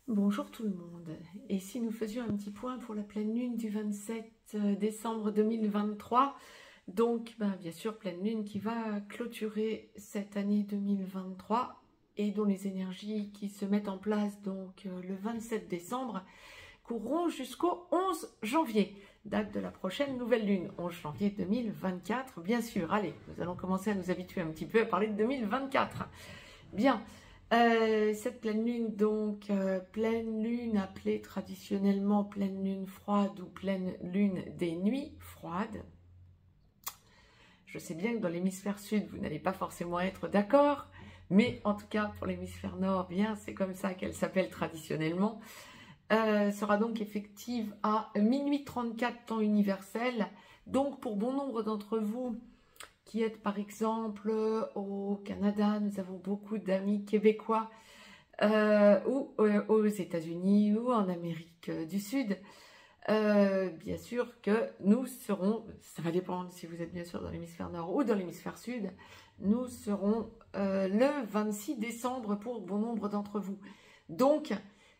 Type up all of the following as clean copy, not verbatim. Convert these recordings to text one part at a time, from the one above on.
Bonjour tout le monde, et si nous faisions un petit point pour la pleine lune du 27 décembre 2023, donc bien sûr pleine lune qui va clôturer cette année 2023 et dont les énergies qui se mettent en place donc le 27 décembre courront jusqu'au 11 janvier, date de la prochaine nouvelle lune, 11 janvier 2024 bien sûr. Allez, nous allons commencer à nous habituer un petit peu à parler de 2024. Bien. Cette pleine lune, donc pleine lune appelée traditionnellement pleine lune froide ou pleine lune des nuits froides. Je sais bien que dans l'hémisphère sud, vous n'allez pas forcément être d'accord, mais en tout cas pour l'hémisphère nord, bien c'est comme ça qu'elle s'appelle traditionnellement. Sera donc effective à minuit 34 temps universel. Donc pour bon nombre d'entre vous qui êtes par exemple au Canada, nous avons beaucoup d'amis québécois, ou aux États-Unis ou en Amérique du Sud. Bien sûr que nous serons, ça va dépendre si vous êtes bien sûr dans l'hémisphère nord ou dans l'hémisphère sud, nous serons le 26 décembre pour bon nombre d'entre vous. Donc,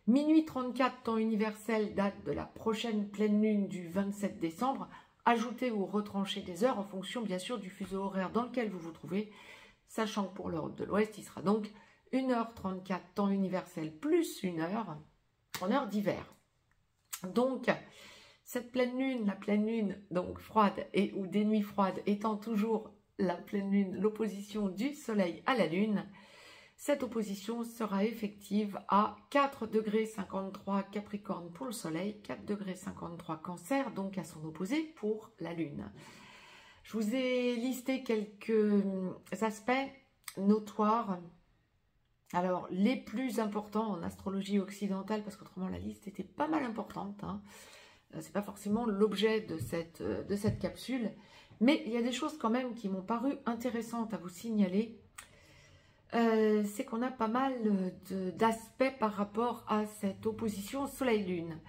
minuit 34 temps universel, date de la prochaine pleine lune du 27 décembre, ajoutez ou retranchez des heures en fonction bien sûr du fuseau horaire dans lequel vous vous trouvez, sachant que pour l'Europe de l'Ouest, il sera donc 1h34 temps universel plus 1 heure en heure d'hiver. Donc, cette pleine lune, la pleine lune donc froide et ou des nuits froides étant toujours la pleine lune, l'opposition du soleil à la lune, cette opposition sera effective à 4,53 °, Capricorne pour le soleil, 4,53 € Cancer, donc à son opposé pour la lune. Je vous ai listé quelques aspects notoires. Alors, les plus importants en astrologie occidentale, parce qu'autrement la liste était pas mal importante, hein. C'est pas forcément l'objet de cette capsule, mais il y a des choses quand même qui m'ont paru intéressantes à vous signaler. C'est qu'on a pas mal d'aspects par rapport à cette opposition Soleil-Lune.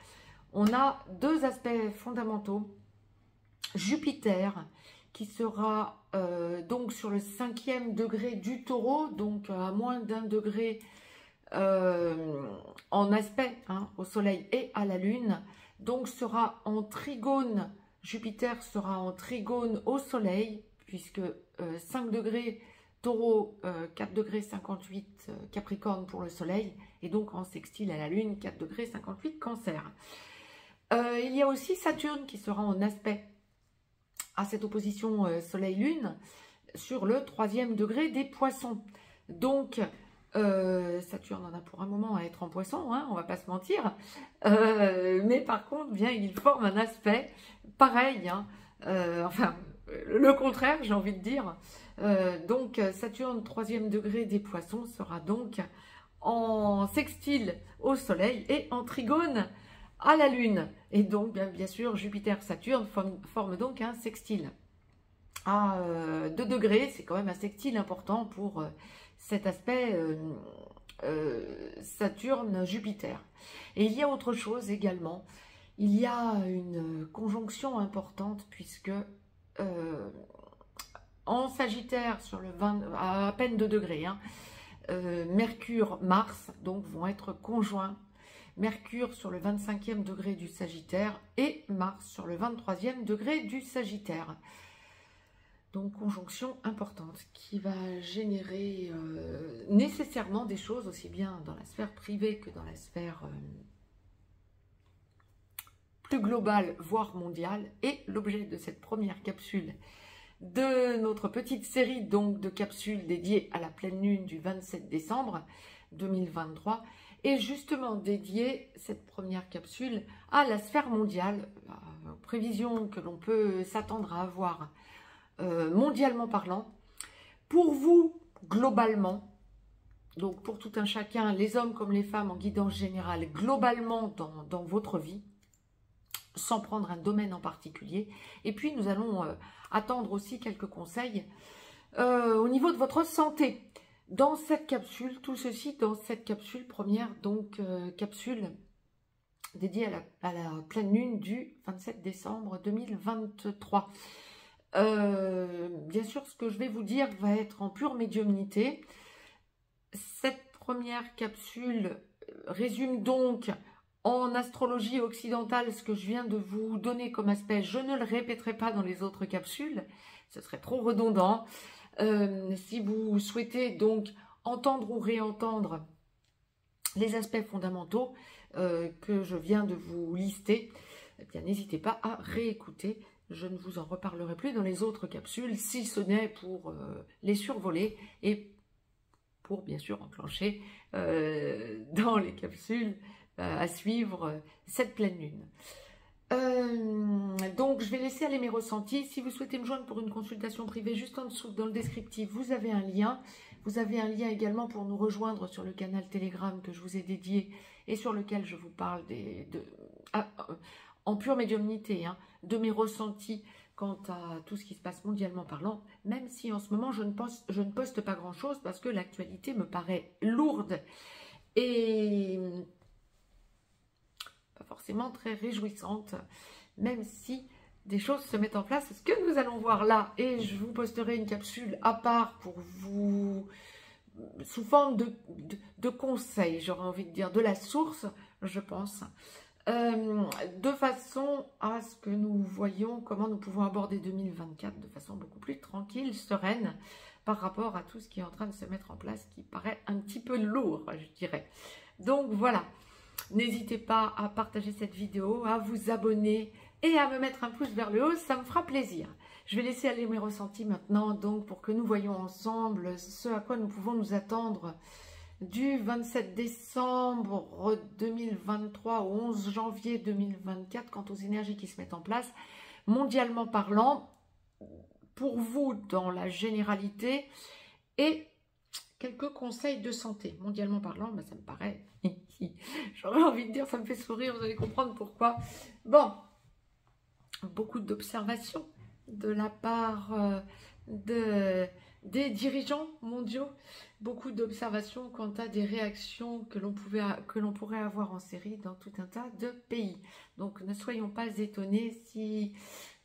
On a deux aspects fondamentaux. Jupiter, qui sera donc sur le 5e degré du Taureau, donc à moins d'1 degré en aspect au Soleil et à la Lune, donc sera en trigone. Jupiter sera en trigone au Soleil, puisque 5 degrés Taureau, 4,58 € Capricorne pour le Soleil, et donc en sextile à la Lune, 4,58 € Cancer. Il y a aussi Saturne qui sera en aspect à cette opposition Soleil-Lune sur le 3e degré des Poissons. Donc, Saturne en a pour un moment à être en Poisson, hein, on va pas se mentir, mais par contre, bien, il forme un aspect pareil, hein, enfin, le contraire, j'ai envie de dire. Donc, Saturne, 3e degré des Poissons, sera donc en sextile au Soleil et en trigone à la Lune. Et donc, bien sûr, Jupiter-Saturne forment donc un sextile à 2 degrés. C'est quand même un sextile important pour cet aspect Saturne-Jupiter. Et il y a autre chose également. Il y a une conjonction importante puisque en Sagittaire, sur le 20, à peine 2 degrés, hein, Mercure-Mars donc vont être conjoints. Mercure sur le 25e degré du Sagittaire et Mars sur le 23e degré du Sagittaire. Donc conjonction importante qui va générer nécessairement des choses aussi bien dans la sphère privée que dans la sphère plus globale, voire mondiale. Et l'objet de cette première capsule de notre petite série donc de capsules dédiées à la pleine lune du 27 décembre 2023 est justement dédiée, cette première capsule, à la sphère mondiale, prévision que l'on peut s'attendre à avoir mondialement parlant. Pour vous, globalement, donc pour tout un chacun, les hommes comme les femmes en guidance générale, globalement dans votre vie, sans prendre un domaine en particulier. Et puis nous allons attendre aussi quelques conseils au niveau de votre santé. Dans cette capsule, tout ceci dans cette capsule première, donc capsule dédiée à la pleine lune du 27 décembre 2023. Bien sûr, ce que je vais vous dire va être en pure médiumnité. Cette première capsule résume donc en astrologie occidentale ce que je viens de vous donner comme aspect. Je ne le répéterai pas dans les autres capsules, ce serait trop redondant. Si vous souhaitez donc entendre ou réentendre les aspects fondamentaux que je viens de vous lister, eh bien n'hésitez pas à réécouter. Je ne vous en reparlerai plus dans les autres capsules, si ce n'est pour les survoler et pour bien sûr enclencher dans les capsules à suivre cette pleine lune. Donc je vais laisser aller mes ressentis. Si vous souhaitez me joindre pour une consultation privée, juste en dessous dans le descriptif, vous avez un lien. Vous avez un lien également pour nous rejoindre sur le canal Telegram que je vous ai dédié et sur lequel je vous parle en pure médiumnité, hein, de mes ressentis quant à tout ce qui se passe mondialement parlant, même si en ce moment je ne poste pas grand chose parce que l'actualité me paraît lourde et pas forcément très réjouissante, même si des choses se mettent en place, ce que nous allons voir là, et je vous posterai une capsule à part pour vous, sous forme de conseils, j'aurais envie de dire, de la source, je pense, de façon à ce que nous voyions comment nous pouvons aborder 2024 de façon beaucoup plus tranquille, sereine, par rapport à tout ce qui est en train de se mettre en place, qui paraît un petit peu lourd, je dirais. Donc voilà, n'hésitez pas à partager cette vidéo, à vous abonner et à me mettre un pouce vers le haut, ça me fera plaisir. Je vais laisser aller mes ressentis maintenant, donc pour que nous voyions ensemble ce à quoi nous pouvons nous attendre du 27 décembre 2023 au 11 janvier 2024, quant aux énergies qui se mettent en place, mondialement parlant, pour vous dans la généralité, et quelques conseils de santé. Mondialement parlant, ben ça me paraît, j'aurais envie de dire, ça me fait sourire, vous allez comprendre pourquoi. Bon, beaucoup d'observations de la part des dirigeants mondiaux, beaucoup d'observations quant à des réactions que l'on pourrait avoir en série dans tout un tas de pays. Donc ne soyons pas étonnés si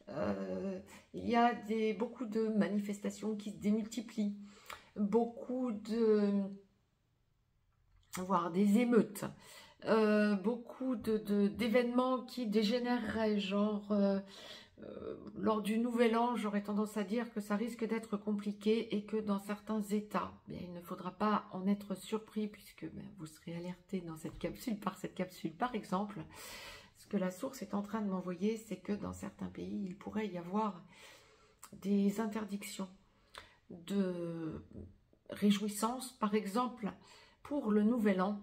il y a beaucoup de manifestations qui se démultiplient, voire des émeutes, beaucoup d'événements qui dégénéreraient, genre lors du nouvel an, j'aurais tendance à dire que ça risque d'être compliqué et que dans certains états, bien, il ne faudra pas en être surpris puisque vous serez alerté dans cette capsule, par exemple. Ce que la source est en train de m'envoyer, c'est que dans certains pays, il pourrait y avoir des interdictions de réjouissance, par exemple pour le nouvel an.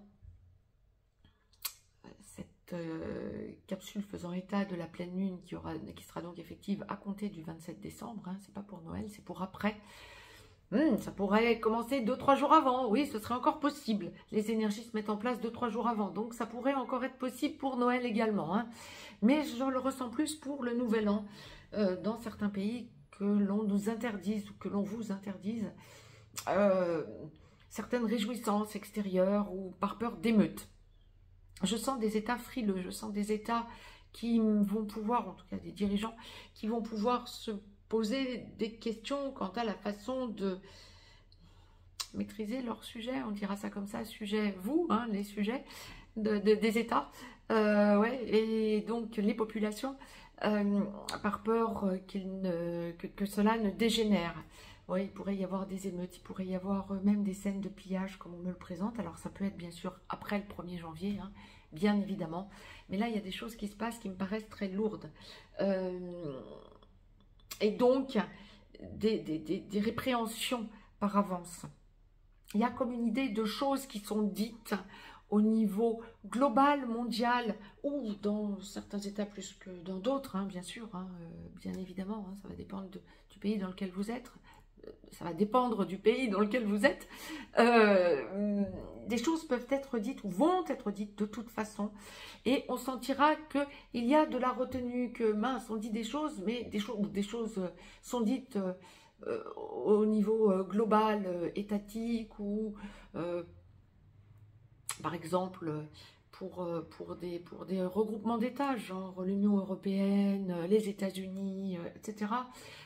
Capsule faisant état de la pleine lune qui sera donc effective à compter du 27 décembre, hein, c'est pas pour Noël, c'est pour après. Ça pourrait commencer 2-3 jours avant, oui, ce serait encore possible. Les énergies se mettent en place 2-3 jours avant, donc ça pourrait encore être possible pour Noël également, hein. Mais je le ressens plus pour le nouvel an, dans certains pays, que l'on nous interdise ou que l'on vous interdise certaines réjouissances extérieures ou par peur d'émeutes. Je sens des états frileux, je sens des états qui vont pouvoir, en tout cas des dirigeants, qui vont pouvoir se poser des questions quant à la façon de maîtriser leur sujet, on dira ça comme ça, sujet, vous, hein, les sujets des états, ouais, et donc les populations, par peur que cela ne dégénère. Oui, il pourrait y avoir des émeutes, il pourrait y avoir même des scènes de pillage comme on me le présente. Alors ça peut être bien sûr après le 1er janvier, hein, bien évidemment. Mais là, il y a des choses qui se passent qui me paraissent très lourdes. Et donc, des répréhensions par avance. Il y a comme une idée de choses qui sont dites au niveau global, mondial, ou dans certains états plus que dans d'autres, hein, bien sûr, hein, bien évidemment, hein, ça va dépendre du pays dans lequel vous êtes. Ça va dépendre du pays dans lequel vous êtes. Des choses peuvent être dites ou vont être dites de toute façon. Et on sentira qu'il y a de la retenue, que mince, on dit des choses, mais des choses sont dites au niveau global, étatique, ou par exemple pour des regroupements d'États, genre l'Union européenne, les États-Unis, etc.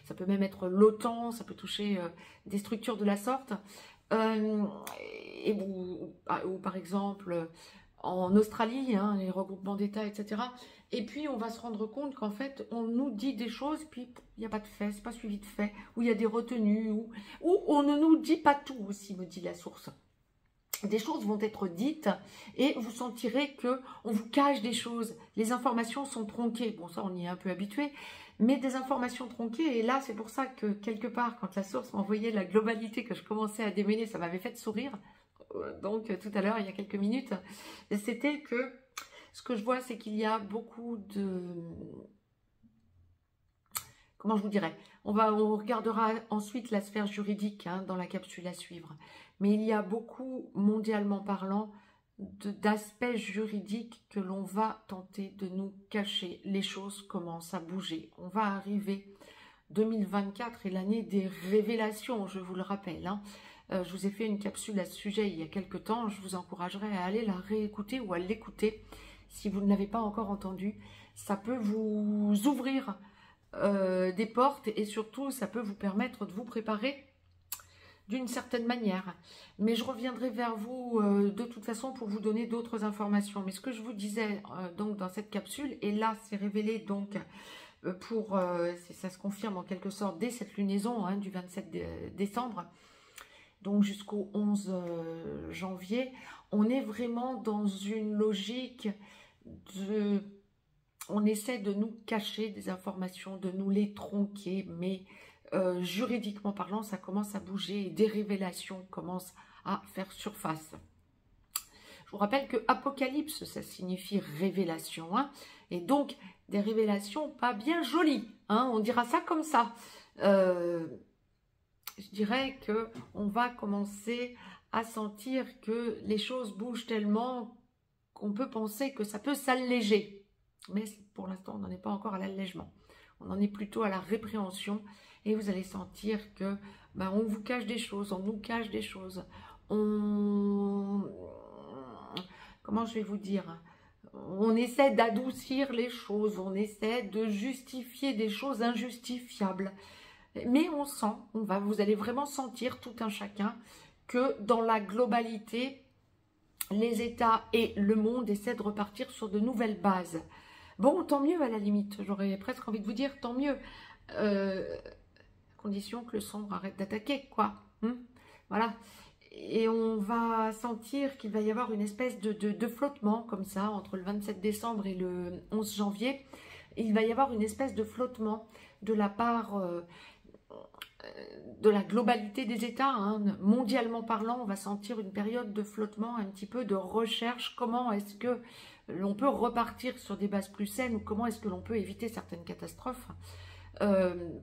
Ça peut même être l'OTAN, ça peut toucher des structures de la sorte. Ou par exemple en Australie, hein, les regroupements d'États, etc. Et puis, on va se rendre compte qu'en fait, on nous dit des choses, puis il n'y a pas de fait, c'est pas suivi de fait, ou il y a des retenues, ou on ne nous dit pas tout aussi, me dit la source. Des choses vont être dites et vous sentirez que on vous cache des choses. Les informations sont tronquées. Bon, ça, on y est un peu habitué, mais des informations tronquées. Et là, c'est pour ça que quelque part, quand la source m'envoyait la globalité que je commençais à démêler, ça m'avait fait sourire. Donc, tout à l'heure, il y a quelques minutes, c'était que ce que je vois, c'est qu'il y a beaucoup de... Comment je vous dirais? On regardera ensuite la sphère juridique hein, dans la capsule à suivre. Mais il y a beaucoup, mondialement parlant, d'aspects juridiques que l'on va tenter de nous cacher. Les choses commencent à bouger. On va arriver 2024 est l'année des révélations, je vous le rappelle. Hein. Je vous ai fait une capsule à ce sujet il y a quelques temps. Je vous encouragerai à aller la réécouter ou à l'écouter si vous ne l'avez pas encore entendue. Ça peut vous ouvrir des portes et surtout ça peut vous permettre de vous préparer d'une certaine manière. Mais je reviendrai vers vous de toute façon pour vous donner d'autres informations. Mais ce que je vous disais donc dans cette capsule, et là c'est révélé donc ça se confirme en quelque sorte dès cette lunaison hein, du 27 décembre, donc jusqu'au 11 janvier, on est vraiment dans une logique de... On essaie de nous cacher des informations, de nous les tronquer, mais juridiquement parlant, ça commence à bouger et des révélations commencent à faire surface. Je vous rappelle que Apocalypse, ça signifie révélation, hein, et donc des révélations pas bien jolies, hein, on dira ça comme ça. Je dirais que on va commencer à sentir que les choses bougent tellement qu'on peut penser que ça peut s'alléger. Mais pour l'instant, on n'en est pas encore à l'allègement. On en est plutôt à la répréhension. Et vous allez sentir que on vous cache des choses, on nous cache des choses. Comment je vais vous dire? On essaie d'adoucir les choses, on essaie de justifier des choses injustifiables. Mais on sent, vous allez vraiment sentir tout un chacun que dans la globalité, les États et le monde essaient de repartir sur de nouvelles bases. Bon, tant mieux à la limite, j'aurais presque envie de vous dire tant mieux, à condition que le sombre arrête d'attaquer, quoi. Voilà. Et on va sentir qu'il va y avoir une espèce de flottement comme ça, entre le 27 décembre et le 11 janvier. Il va y avoir une espèce de flottement de la part de la globalité des États. Hein. Mondialement parlant, on va sentir une période de flottement, un petit peu de recherche. Comment est-ce que l'on peut repartir sur des bases plus saines ou comment est-ce que l'on peut éviter certaines catastrophes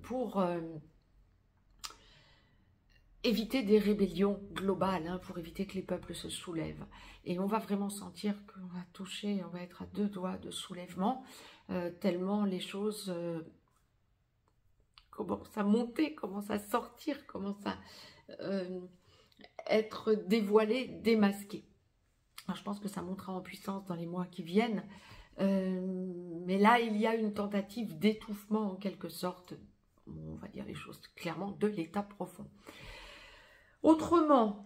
pour éviter des rébellions globales, hein, pour éviter que les peuples se soulèvent. Et on va vraiment sentir qu'on va toucher, on va être à 2 doigts de soulèvement, tellement les choses commencent à monter, commencent à sortir, commencent à être dévoilées, démasquées. Alors, je pense que ça montera en puissance dans les mois qui viennent. Mais là, il y a une tentative d'étouffement en quelque sorte, on va dire les choses clairement, de l'état profond. Autrement,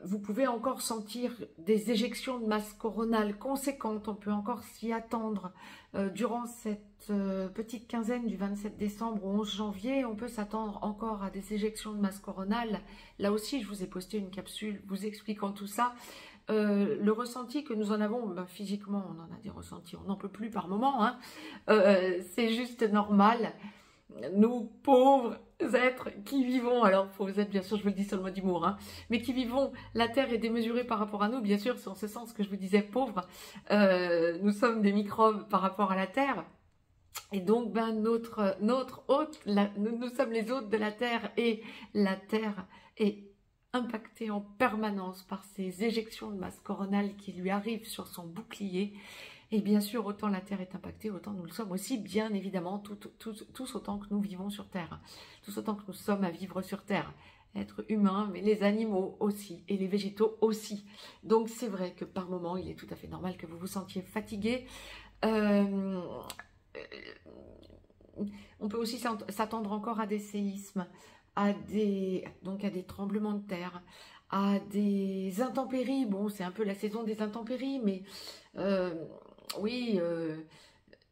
vous pouvez encore sentir des éjections de masse coronale conséquentes. On peut encore s'y attendre durant cette petite quinzaine du 27 décembre au 11 janvier. On peut s'attendre encore à des éjections de masse coronale. Là aussi, je vous ai posté une capsule vous expliquant tout ça. Le ressenti que nous en avons, physiquement, on en a des ressentis, on n'en peut plus par moment. Hein. C'est juste normal. Nous, pauvres êtres qui vivons, alors pauvres êtres, bien sûr, je vous le dis sur le mot d'humour, hein, mais qui vivons, la Terre est démesurée par rapport à nous, bien sûr, c'est en ce sens que je vous disais pauvres. Nous sommes des microbes par rapport à la Terre. Et donc, notre hôte, nous sommes les hôtes de la Terre et la Terre est impactée en permanence par ces éjections de masse coronale qui lui arrivent sur son bouclier. Et bien sûr, autant la Terre est impactée, autant nous le sommes aussi, bien évidemment, tous autant que nous vivons sur Terre. Tous autant que nous sommes à vivre sur Terre. Êtres humains, mais les animaux aussi, et les végétaux aussi. Donc c'est vrai que par moments, il est tout à fait normal que vous vous sentiez fatigué. On peut aussi s'attendre encore à des séismes, à des tremblements de terre, à des intempéries. Bon, c'est un peu la saison des intempéries, mais oui, ce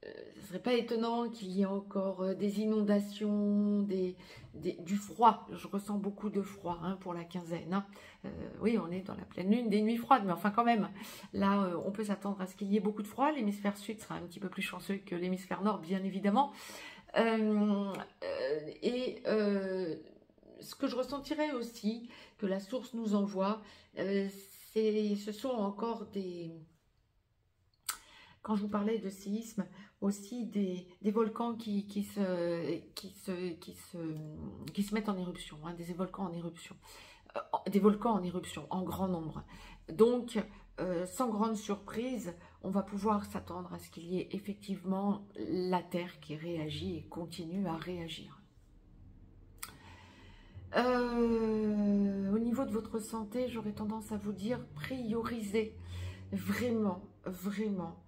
ne serait pas étonnant qu'il y ait encore des inondations, du froid. Je ressens beaucoup de froid hein, pour la quinzaine. Hein. Oui, on est dans la pleine lune, des nuits froides, mais enfin quand même, là, on peut s'attendre à ce qu'il y ait beaucoup de froid. L'hémisphère sud sera un petit peu plus chanceux que l'hémisphère nord, bien évidemment. Ce que je ressentirais aussi, que la source nous envoie, ce sont encore des... Quand je vous parlais de séisme, aussi des volcans qui se mettent en éruption, hein, des volcans en éruption. Des volcans en éruption, en grand nombre. Donc, sans grande surprise, on va pouvoir s'attendre à ce qu'il y ait effectivement la Terre qui réagit et continue à réagir. Au niveau de votre santé, j'aurais tendance à vous dire, priorisez vraiment, vraiment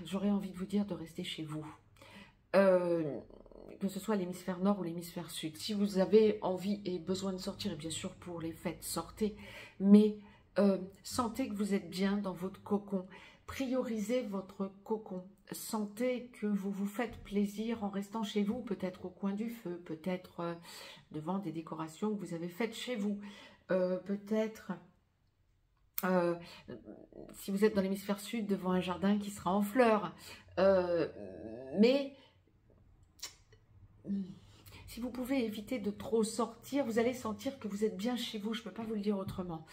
j'aurais envie de vous dire de rester chez vous. Que ce soit l'hémisphère nord ou l'hémisphère sud. Si vous avez envie et besoin de sortir, et bien sûr pour les fêtes, sortez, mais sentez que vous êtes bien dans votre cocon. Priorisez votre cocon. Sentez que vous vous faites plaisir en restant chez vous, peut-être au coin du feu, peut-être devant des décorations que vous avez faites chez vous, peut-être... si vous êtes dans l'hémisphère sud, devant un jardin qui sera en fleurs. Mais si vous pouvez éviter de trop sortir, vous allez sentir que vous êtes bien chez vous. Je ne peux pas vous le dire autrement.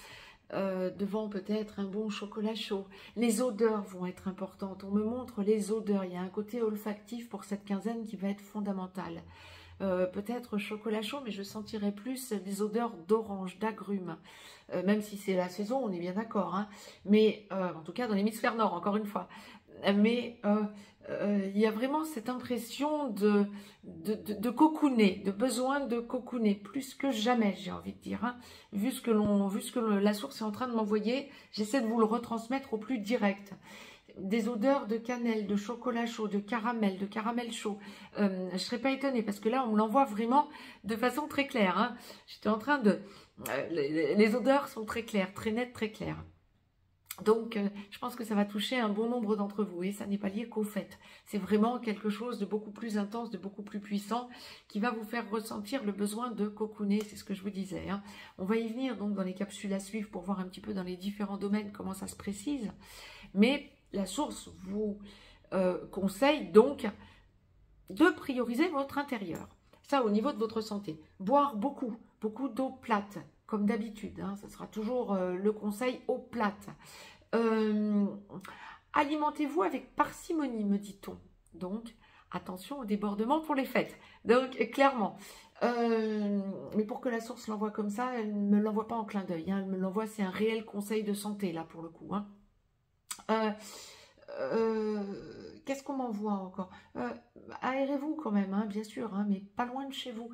Devant peut-être un bon chocolat chaud. Les odeurs vont être importantes. On me montre les odeurs. Il y a un côté olfactif pour cette quinzaine qui va être fondamental. Peut-être chocolat chaud, mais je sentirai plus des odeurs d'orange, d'agrumes. Même si c'est la saison, on est bien d'accord. Hein. Mais en tout cas dans l'hémisphère nord, encore une fois. Mais il y a vraiment cette impression de cocooner, de besoin de cocooner, plus que jamais, j'ai envie de dire. Hein. Vu ce que la source est en train de m'envoyer, j'essaie de vous le retransmettre au plus direct. Des odeurs de cannelle, de chocolat chaud, de caramel chaud. Je ne serais pas étonnée parce que là, on me l'envoie vraiment de façon très claire. Hein. J'étais en train de... les odeurs sont très claires, très nettes, très claires. Donc, je pense que ça va toucher un bon nombre d'entre vous et ça n'est pas lié qu'au fait. C'est vraiment quelque chose de beaucoup plus intense, de beaucoup plus puissant qui va vous faire ressentir le besoin de cocooner, c'est ce que je vous disais. Hein. On va y venir donc dans les capsules à suivre pour voir un petit peu dans les différents domaines comment ça se précise. Mais la source vous conseille donc de prioriser votre intérieur. Ça au niveau de votre santé. Boire beaucoup d'eau plate. Comme d'habitude, hein, ça sera toujours le conseil eau plate. Alimentez-vous avec parcimonie, me dit-on. Donc, attention au débordement pour les fêtes. Donc, clairement. Mais pour que la source l'envoie comme ça, elle ne me l'envoie pas en clin d'œil. Hein, elle me l'envoie, c'est un réel conseil de santé, là, pour le coup. Hein. Qu'est-ce qu'on m'envoie encore? Aérez-vous quand même, hein, bien sûr, hein, mais pas loin de chez vous.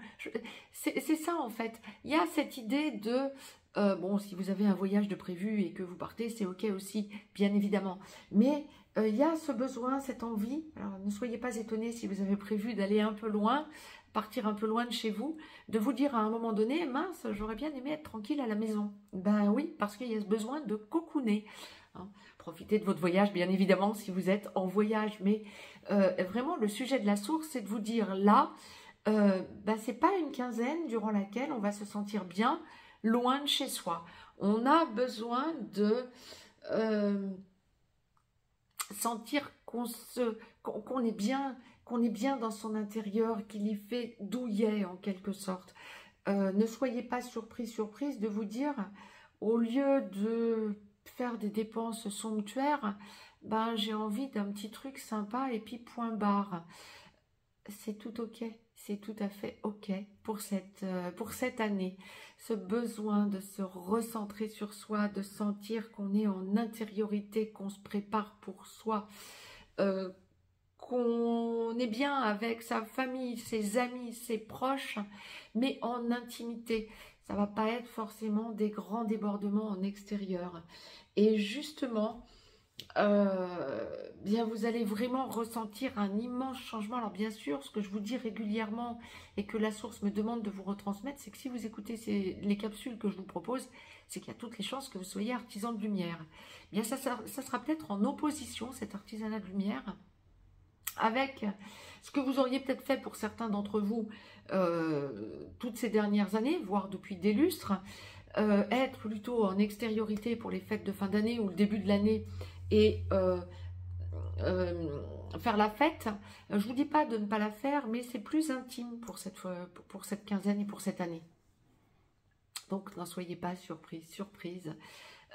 C'est ça en fait. Il y a cette idée de... bon, si vous avez un voyage de prévu et que vous partez, c'est ok aussi, bien évidemment. Mais il y a ce besoin, cette envie. Alors ne soyez pas étonnés si vous avez prévu d'aller un peu loin, partir un peu loin de chez vous, de vous dire à un moment donné, mince, j'aurais bien aimé être tranquille à la maison. Ben oui, parce qu'il y a ce besoin de cocooner. Hein. Profitez de votre voyage, bien évidemment, si vous êtes en voyage. Mais vraiment, le sujet de la source, c'est de vous dire là, c'est pas une quinzaine durant laquelle on va se sentir bien loin de chez soi. On a besoin de sentir qu'on est bien dans son intérieur, qu'il y fait douillet en quelque sorte. Ne soyez pas surprise de vous dire, au lieu de faire des dépenses somptuaires, j'ai envie d'un petit truc sympa et puis point barre. C'est tout ok, c'est tout à fait ok pour cette année. Ce besoin de se recentrer sur soi, de sentir qu'on est en intériorité, qu'on se prépare pour soi, qu'on est bien avec sa famille, ses amis, ses proches, mais en intimité. Ça ne va pas être forcément des grands débordements en extérieur. Et justement, bien vous allez vraiment ressentir un immense changement. Alors bien sûr, ce que je vous dis régulièrement et que la source me demande de vous retransmettre, c'est que si vous écoutez les capsules que je vous propose, c'est qu'il y a toutes les chances que vous soyez artisan de lumière. Bien ça sera peut-être en opposition, cet artisanat de lumière, avec ce que vous auriez peut-être fait pour certains d'entre vous toutes ces dernières années, voire depuis des lustres, être plutôt en extériorité pour les fêtes de fin d'année ou le début de l'année et faire la fête. Je ne vous dis pas de ne pas la faire, mais c'est plus intime pour cette quinzaine et pour cette année. Donc n'en soyez pas surprise.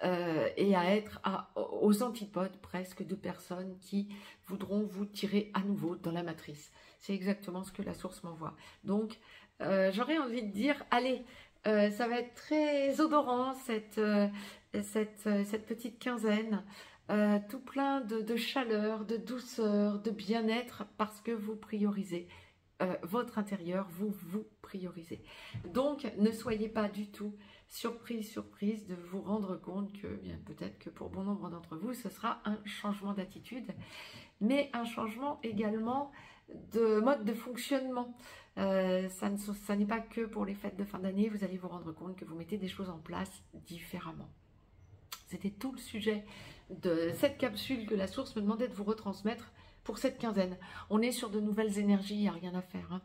Et à être aux antipodes presque de personnes qui voudront vous tirer à nouveau dans la matrice. C'est exactement ce que la source m'envoie. Donc j'aurais envie de dire, allez, ça va être très odorant cette petite quinzaine, tout plein de chaleur, de douceur, de bien-être, parce que vous priorisez votre intérieur, vous priorisez. Donc ne soyez pas du tout surprise de vous rendre compte que bien peut-être que pour bon nombre d'entre vous, ce sera un changement d'attitude, mais un changement également de mode de fonctionnement. Ça n'est pas que pour les fêtes de fin d'année, vous allez vous rendre compte que vous mettez des choses en place différemment. C'était tout le sujet de cette capsule que la source me demandait de vous retransmettre pour cette quinzaine. On est sur de nouvelles énergies, il n'y a rien à faire.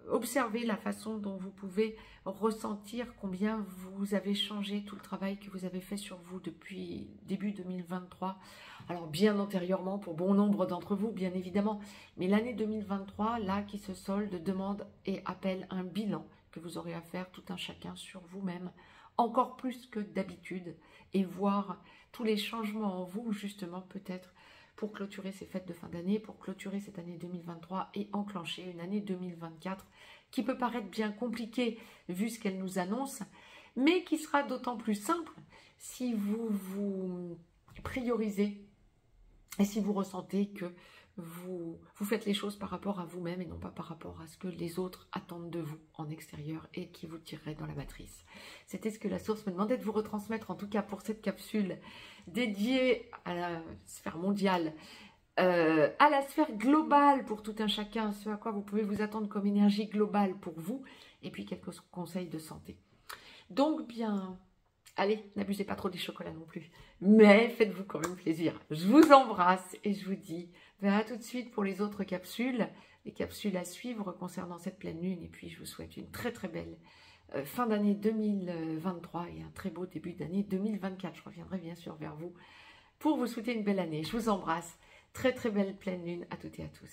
Observez la façon dont vous pouvez ressentir combien vous avez changé, tout le travail que vous avez fait sur vous depuis début 2023. Alors bien antérieurement pour bon nombre d'entre vous, bien évidemment. Mais l'année 2023, là, qui se solde, demande et appelle un bilan que vous aurez à faire tout un chacun sur vous-même, encore plus que d'habitude, et voir tous les changements en vous, justement, peut-être, pour clôturer ces fêtes de fin d'année, pour clôturer cette année 2023 et enclencher une année 2024 qui peut paraître bien compliquée vu ce qu'elle nous annonce, mais qui sera d'autant plus simple si vous vous priorisez et si vous ressentez que vous faites les choses par rapport à vous-même et non pas par rapport à ce que les autres attendent de vous en extérieur et qui vous tirerait dans la matrice. C'était ce que la source me demandait de vous retransmettre, en tout cas pour cette capsule dédiée à la sphère mondiale, à la sphère globale pour tout un chacun, ce à quoi vous pouvez vous attendre comme énergie globale pour vous, et puis quelques conseils de santé. Donc bien, allez, n'abusez pas trop des chocolats non plus, mais faites-vous quand même plaisir. Je vous embrasse et je vous dis à tout de suite pour les autres capsules, les capsules à suivre concernant cette pleine lune, et puis je vous souhaite une très très belle fin d'année 2023 et un très beau début d'année 2024. Je reviendrai bien sûr vers vous pour vous souhaiter une belle année. Je vous embrasse. Très très belle pleine lune à toutes et à tous.